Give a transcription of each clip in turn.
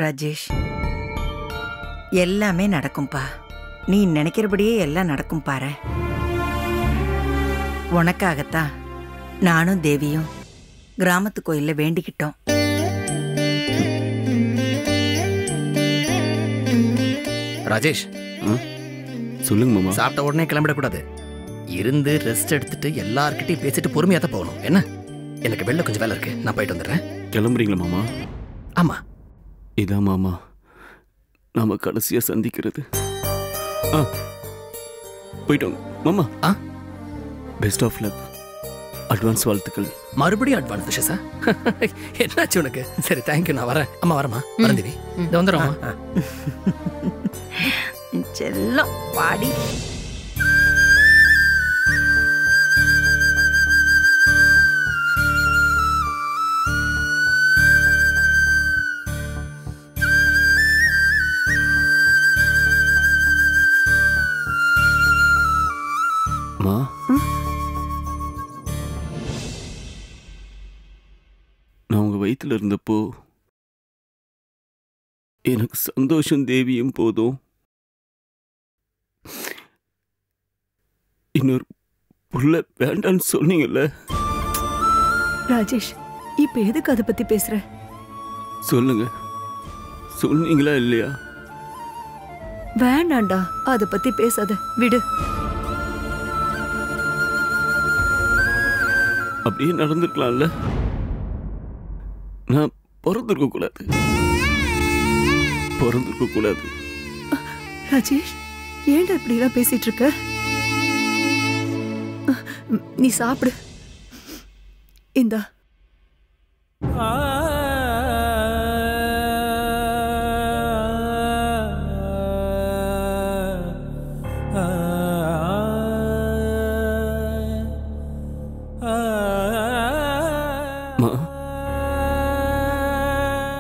ராஜேஷ், எல்லாமே நடக்கும்பா. நீ நினைக்கிறபடியே எல்லாம் நடக்கும் பாரு. உனக்காகத்தான் நானும் தேவியும் கிராமத்து கோயில்ல வேண்டிக்கிட்டோம். ராஜேஷ், சொல்லுங்க மாமா. சாப்பிட்ட உடனே கிளம்பிடக்கூடாது. இருந்து ரெஸ்ட் எடுத்துட்டு எல்லார்கிட்டையும் பேசிட்டு பொறுமையா தான் போகணும். என்ன, எனக்கு வெளில கொஞ்சம் வேலை இருக்கு, நான் போயிட்டு வந்துடுறேன். கிளம்புறீங்களா மாமா? ஆமா. இதான் மாமா நாம கடைசியா சந்திக்கிறது. போயிட்டோம் மாமா. Best of luck. அட்வான்ஸ் வாழ்த்துக்கள். மறுபடியும் அட்வான்ஸ் விஷஸா? என்னாச்சு உனக்கு? சரி, தேங்க்யூ, நான் வரேன். அம்மா வரமா? வரந்தேவி, இந்த வந்துடும்மா. செல்லம் பாடி. மா, நான் உங்க வயிற்றுல இருந்தப்போ எனக்கு சந்தோஷம் தேவியும் போதும், இன்னொரு புள்ள வேண்டான்னு சொன்னீங்கல்ல. ராஜேஷ், இப்ப எதுக்கு அதை பத்தி பேசுற? சொல்லுங்க, சொன்னீங்களா இல்லையா? வேண்டாண்டா, அதை பத்தி பேசாத, விடு. அப்படியே நடந்துருக்கலாம்ல. நான் பிறந்திருக்க கூடாது. ராஜேஷ், ஏன்டா இப்படி எல்லாம் பேசிட்டு இருக்க? நீ சாப்பிடு. இந்தா.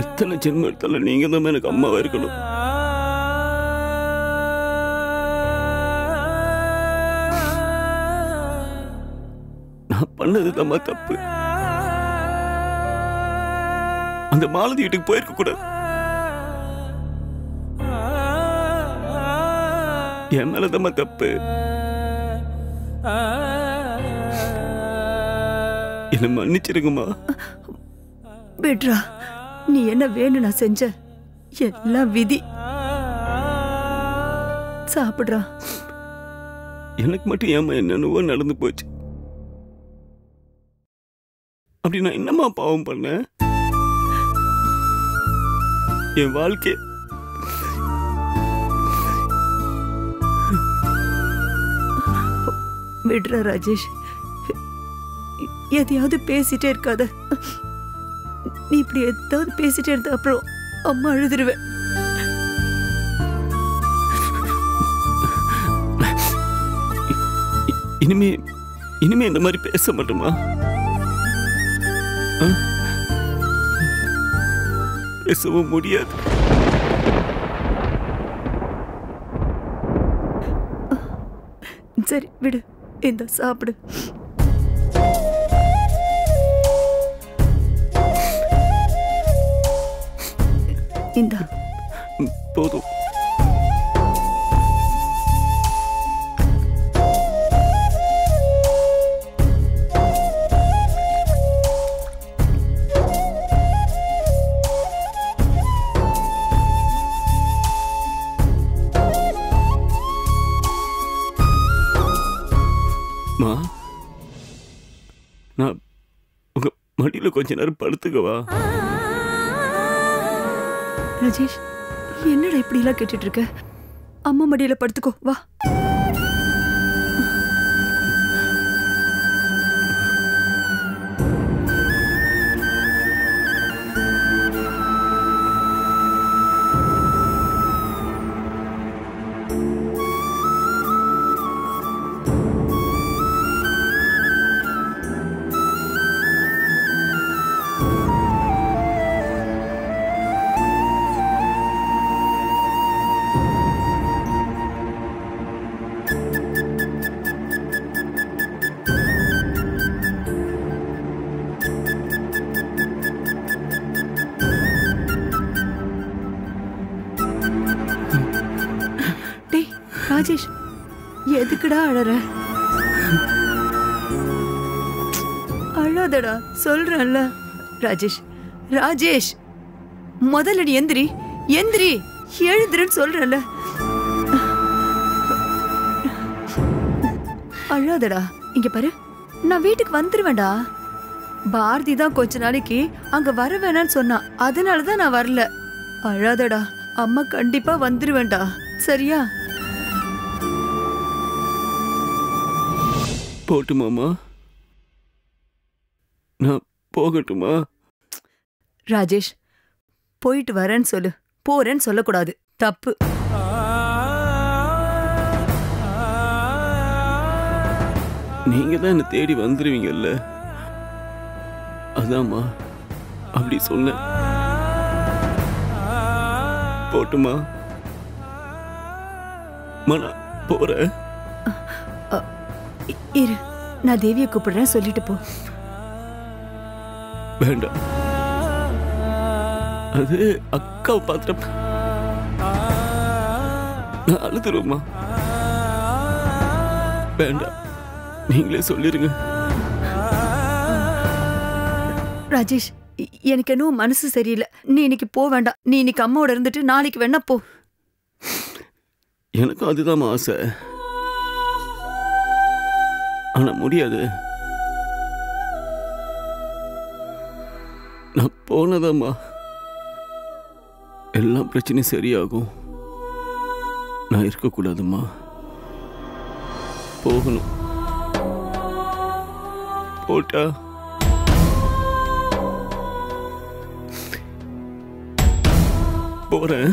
எத்தனை ஜென்மம் எடுத்தாலும் நீங்க தான் எனக்கு அம்மாவா இருக்கணும். நான் பண்ணதுதாம்மா தப்பு. அந்த மாலதி வீட்டுக்கு போயிருக்க கூடாது. என் மேலதாம்மா தப்பு. என்ன மன்னிச்சிருங்கம்மா. விட்ரா, நீ என்ன வேணும் நான் செஞ்ச? எல்லாம் விதி. சாப்பிடுறா. எனக்கு மட்டும் ஏமா என்னென்னவோ நடந்து போச்சு. அப்படி நான் என்னம்மா பாவம் பண்ணேன்? என் வாழ்க்கை விட்ரா ராஜேஷ், எதையாவது பேசிட்டே இருக்காத. நீ இப்படி ஏதாவது பேசிட்டே இருந்த அப்புறம் அம்மா அழுதுருவேன். இனிமே இந்த மாதிரி பேச மாட்டோமா? பேசவும் முடியாது. சரி விடு, இந்த சாப்பிடு. இந்த போதும். மா, நான் உங்க மடியில கொஞ்ச நேரம் படுத்துக்கவா? ராஜேஷ், என்னடா இப்படி எல்லாம் கேட்டுட்டு இருக்க? அம்மா மடியில படுத்துக்கோ, வா. டேய் ராஜேஷ், எதுக்குடா அழற? அழாதடா, சொல்றேன்ல. ராஜேஷ், ராஜேஷ், முதல்ல நீ எந்திரி, எந்திரி, எழுதுறேன்னு சொல்றேன்ல. அழாதடா. இங்க பாரு, நான் வீட்டுக்கு வந்துருவேன்டா. பாரதி தான் கொஞ்ச நாளைக்கு அங்க வர வேணான்னு சொன்னா, அதனாலதான் நான் வரல. அழாதடா, அம்மா கண்டிப்பா வந்துருவேன்டா, சரியா? போட்டுமாமா? நான் போகட்டுமா? ராஜேஷ், போயிட்டு வரேன்னு சொல்லு, போறேன்னு சொல்லக்கூடாது, தப்பு. நீங்க தான் என்ன தேடி வந்துருவீங்கல்ல, அதாம்மா அப்படி சொன்ன. போட்டுமா? நான் போறேன். இரு, நான் தேவியை கூப்பிடுறேன், சொல்லிட்டு போ. வேண்டாம், அது அக்காவை பாத்திரம். நான் அழுதுருவேம்மா. வேண்டாம், நீங்களே சொல்லிருங்க. ராஜேஷ், எனக்கு இன்னும் மனசு சரியில்லை. நீ இன்னைக்கு போ வேண்டாம். நீ இன்னைக்கு அம்மாவோட இருந்துட்டு நாளைக்கு வேணா போ. எனக்கும் அதுதான் ஆசை, ஆனா முடியாது. நான் போனதாம்மா எல்லாம் பிரச்சனையும் சரியாகும். நான் இருக்கக்கூடாதும்மா, போகணும். போட்டா போறேன்.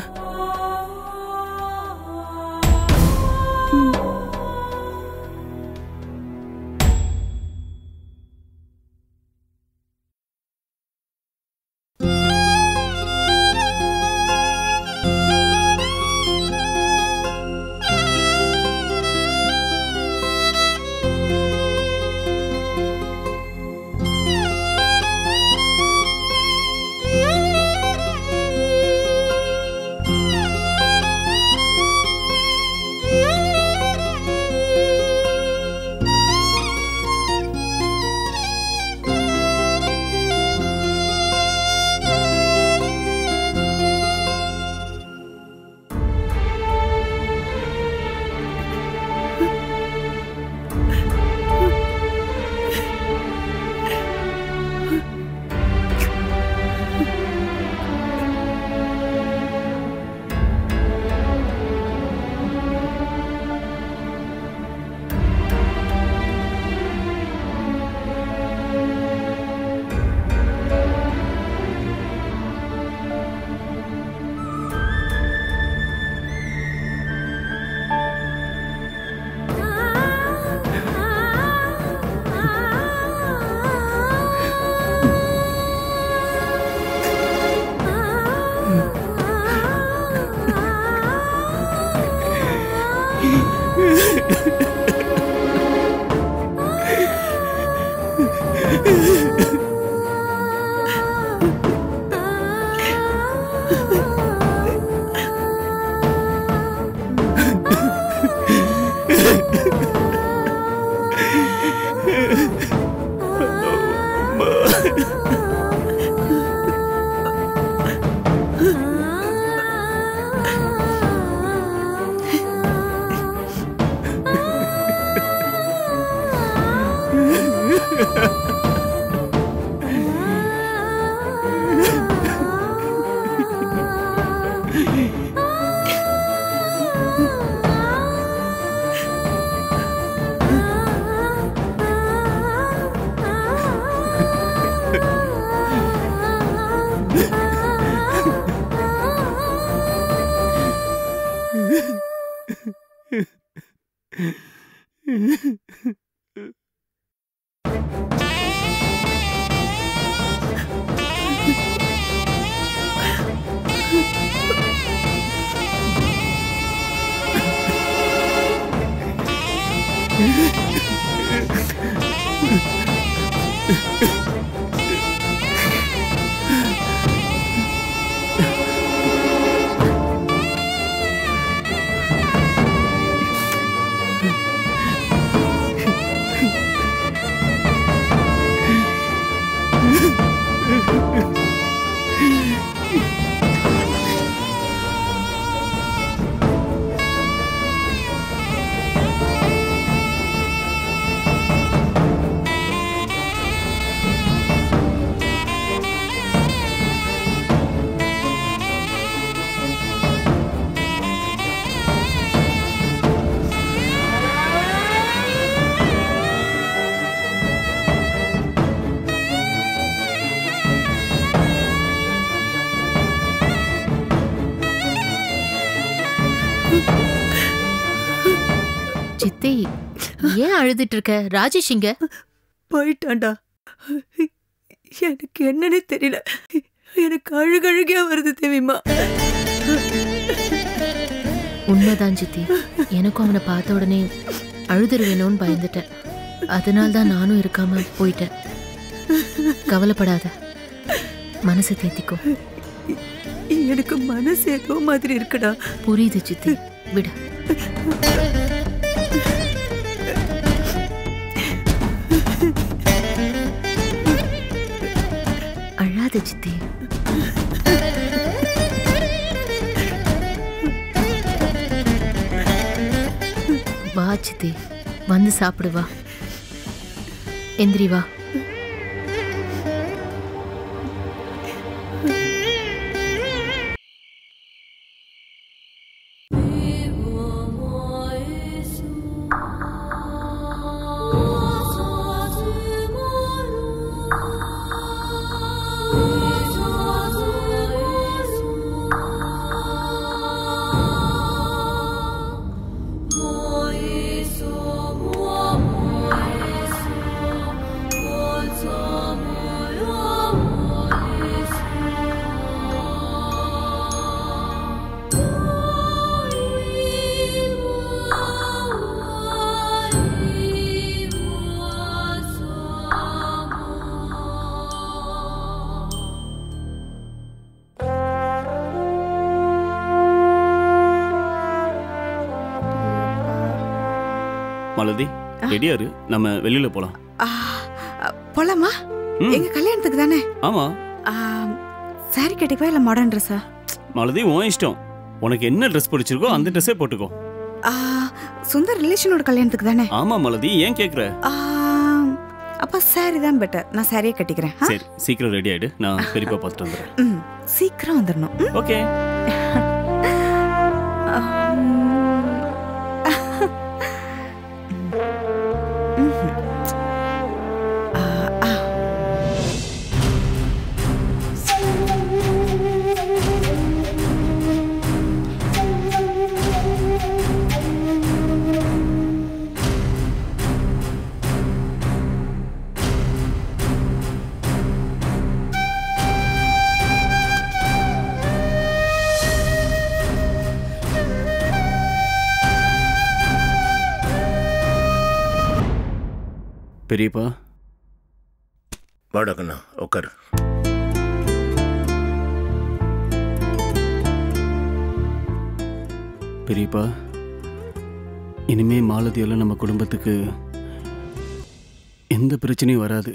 சித்தி ஏன் அழுதுட்டு இருக்க? ராஜேஷ் இங்க? போயிட்டான்டா. எனக்கு என்னன்னு தெரியல. எனக்கு அழுகழுகையா வருது தேவிமா. உண்மைதான் சித்தி, எனக்கும் அவனை பார்த்த உடனே அழுதுருவேணும்னு பயந்துட்டேன். அதனால தான் நானும் இருக்காம போயிட்டேன். கவலைப்படாத, மனசை தேத்திக்கோ. எனக்கு மனசு ஏதோ மாதிரி இருக்குடா. புரியுது சித்தி, விடு. அழாத சித்தி. வா சித்தி, வந்து சாப்பிடு. வா, எந்திரி வா. மாலதி, ரெடியா இரு, நம்ம வெளியில போலாம். போலாமா? எங்க கல்யாணத்துக்கு தானே? ஆமா. சாரி கட்டிக்கவா இல்ல மாடர்ன் ட்ரெஸ்ஸா? மாலதி, உன் இஷ்டம். உனக்கு என்ன ட்ரெஸ் பிடிச்சிருக்கோ அந்த ட்ரெஸ்ஸே போட்டுக்கோ. சுந்தர் ரிலேஷனோட கல்யாணத்துக்கு தானே? ஆமா மாலதி, ஏன் கேக்குற? அப்ப சாரி தான் பெட்டர். நான் சாரியே கட்டிக்கிறேன். சரி, சீக்கிரம் ரெடி ஆயிடு, நான் பெரியப்பா பார்த்துட்டு வந்துடுறேன். சீக்கிரம் வந்துடணும். ஓகே. பெரியப்பா. வாடகண்ணா, உட்கார். பெரியப்பா, இனிமே மாலதியால நம்ம குடும்பத்துக்கு எந்த பிரச்சனையும் வராது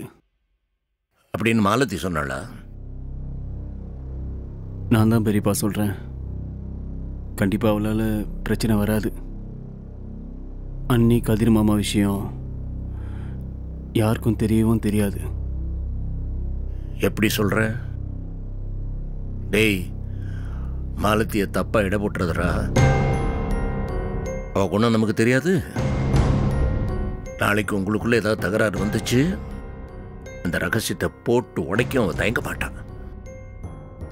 அப்படின்னு மாலதி சொன்னாளா? நான் தான் பெரியப்பா சொல்றேன். கண்டிப்பா அவளால பிரச்சனை வராது. அண்ணி கதிர் மாமா விஷயம் யாருக்கும் தெரியவும் தெரியாது. எப்படி சொல்ற? டேய், மாலத்திய தப்பா இட போட்டுறதுடா. அவ ஒன்றும் நமக்கு தெரியாது. நாளைக்கு உங்களுக்குள்ள ஏதாவது தகராறு வந்துச்சு, அந்த ரகசியத்தை போட்டு உடைக்கும் அவ தயங்க மாட்டான்.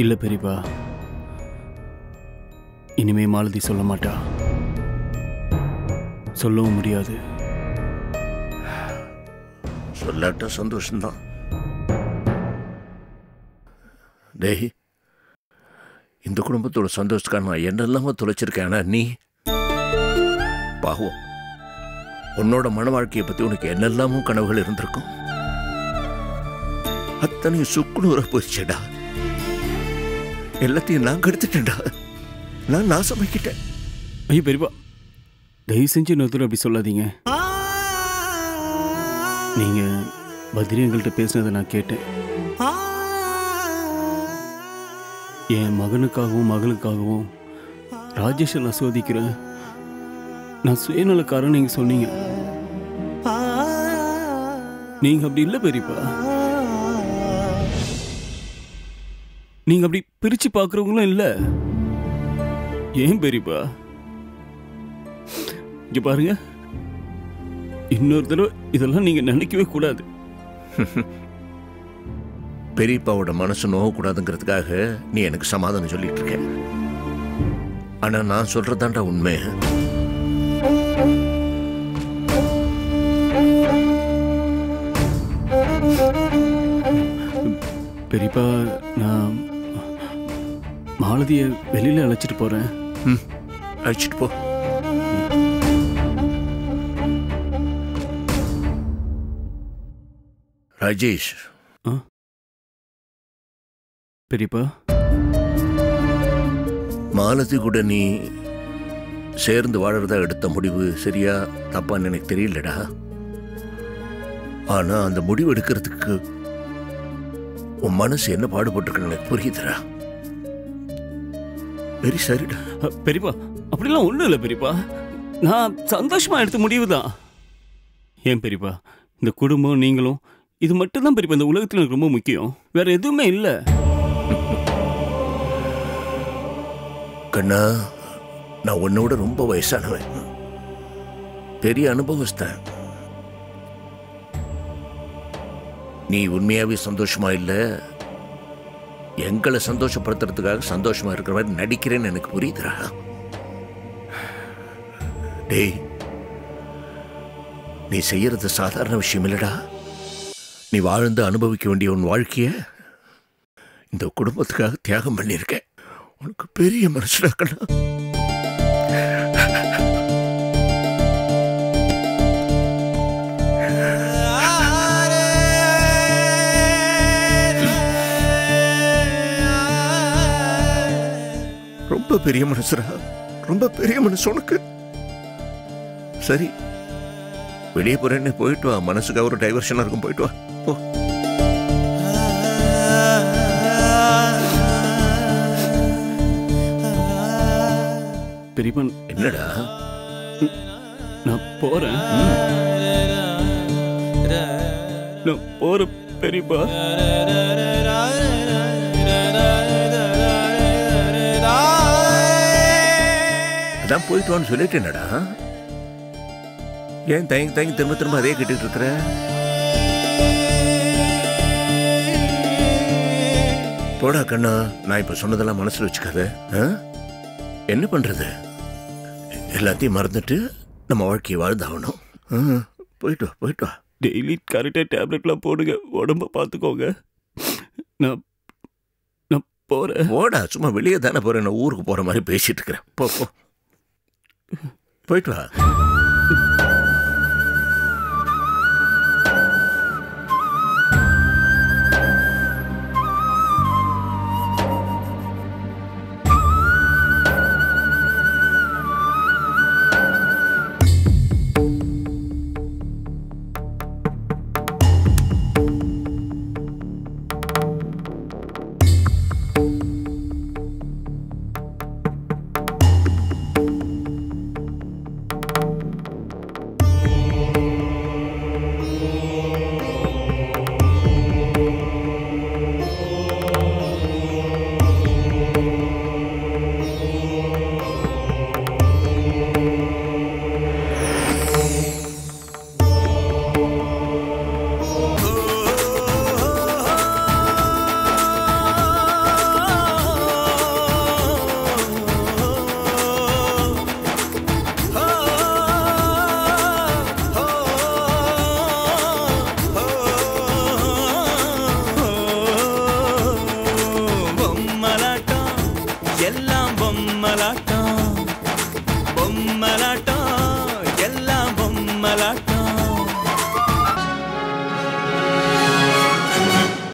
இல்ல பெரியப்பா, இனிமே மாலதி சொல்ல மாட்டா. சொல்லவும் முடியாது. சொல்லாட்ட சந்தோஷம்தான். டேய், இந்த குடும்பத்தோட சந்தோஷத்துக்காக நான் என்னெல்லாம தொலைச்சிருக்கேன். ஆனா நீ பாவம், உன்னோட மன வாழ்க்கையை பத்தி உனக்கு என்னெல்லாமோ கனவுகள் இருந்திருக்கும். அத்தனையும் சுக்குநூற போயிடுச்சேடா. எல்லாத்தையும் நான் கெடுத்துட்டேன்டா. நான் நாசமாக்கிட்டேன். ஐயோ பெரியப்பா, தயவு செஞ்சு இன்னொருத்தர் அப்படி சொல்லாதீங்க. நீங்க பத்ரி எங்கள்கிட்ட பேசினதை நான் கேட்டேன். என் மகனுக்காகவும் மகளுக்காகவும் ராஜேஷை நான் சோதிக்கிறேன், நான் சுயநலக்காரன் நீங்க சொன்னீங்க. நீங்க அப்படி இல்லை பெரியப்பா. நீங்க அப்படி பிரிச்சு பார்க்கறவங்களும் இல்லை. ஏன் பெரியப்பா? இங்க பாருங்க, இன்னொரு தடவை இதெல்லாம் நீங்க நினைக்கவே கூடாது. பெரியப்பாவோட மனசு நோகக்கூடாதுங்கிறதுக்காக நீ எனக்கு சமாதானம் சொல்லிட்டு இருக்க. ஆனா நான் சொல்றதாண்டா உண்மை. பெரியப்பா நான் மாலதியை வெளியில் அழைச்சிட்டு போகிறேன். அழைச்சிட்டு போ. ராஜேஷ். பெரியப்பா, மாலதி கூட நீ சேர்ந்து வாழறதா எடுத்த முடிவு சரியா தப்பான்னு எனக்கு தெரியலடா. ஆனா அந்த முடிவு எடுக்கிறதுக்கு உன் மனசு என்ன பாடுபட்டிருக்குன்னு எனக்கு புரியுதுடா. வெரி சரிடா. பெரியப்பா அப்படிலாம் ஒன்றும் இல்லை பெரியப்பா. நான் சந்தோஷமாக எடுத்த முடிவு தான். ஏன் பெரியப்பா, இந்த குடும்பம் நீங்களும் இது மட்டும்தான் பெரியப்பா இந்த உலகத்தில் எனக்கு ரொம்ப முக்கியம். வேற எதுவுமே இல்லை. கண்ணா, நான் உன்னோட ரொம்ப வயசானவன், பெரிய அனுபவஸ்தான். நீ உண்மையாவே சந்தோஷமா இல்ல, எங்களை சந்தோஷப்படுத்துறதுக்காக சந்தோஷமா இருக்கிற மாதிரி நடிக்கிறேன்னு எனக்கு புரியுதுடா. டேய், நீ செய்யறது சாதாரண விஷயம் இல்லடா. நீ வாழ்ந்து அனுபவிக்க வேண்டிய உன் வாழ்க்கைய இந்த குடும்பத்துக்காக தியாகம் பண்ணியிருக்க. உனக்கு பெரிய மனசுடா கண்ணா. ரொம்ப பெரிய மனசுடா, ரொம்ப பெரிய மனசு உனக்கு. சரி, வெளியே போறேன்னு போயிட்டு வா. மனசுக்கு ஒரு டைவர்ஷனா இருக்கும், போயிட்டு வா. போ. பெரியப்பா, என்னடா? நான் போறேன். நான் போறேன் பெரியப்பா. அதான் போயிட்டு வான்னு சொல்லிட்டு என்னடா? ஏன் தயங்கி தயங்கி திரும்ப திரும்ப அதே கேட்டுட்டு இருக்கிற? போடா கண்ணா, நான் இப்ப சொன்னதெல்லாம் மனசுல வச்சுக்காத. என்ன பண்றது, எல்லாத்தையும் மறந்துட்டு நம்ம வாழ்க்கையை வாழ்ந்தாகணும். போயிட்டு வா, போயிட்டு வா. டெய்லி கரெக்டாக டேப்லெட்லாம் போடுங்க, உடம்ப பார்த்துக்கோங்க. நான் நான் போகிறேன். போடா, சும்மா வெளியே தானே போகிறேன், நான் ஊருக்கு போகிற மாதிரி பேசிட்டு இருக்கிறேன். போ போ, போயிட்டு வா.